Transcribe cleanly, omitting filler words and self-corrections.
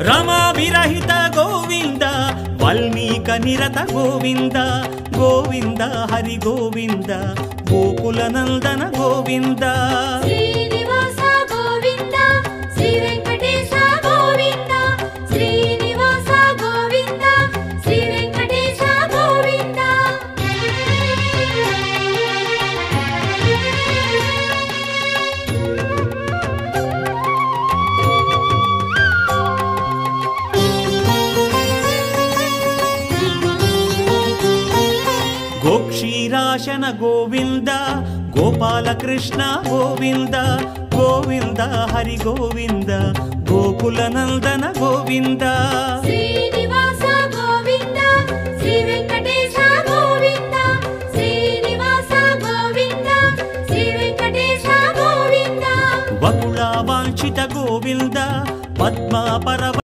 Rama విరహిత Govinda వాల్మీక నిరత Govinda Govinda Hari Govinda Gokula Nandana Govinda Srinivasa Govinda Shri Venkatesha Govinda Srinivasa Govinda Shri Venkatesha Govinda గోక్షీరాశన Govinda Gopalakrishna Govinda Govinda Hari Govinda Gokula Nandana Govinda Srinivasa Govinda Shri Venkatesha Govinda Srinivasa Govinda Shri Venkatesha Govinda వకుళ వాంఛిత Govinda Padma పరవ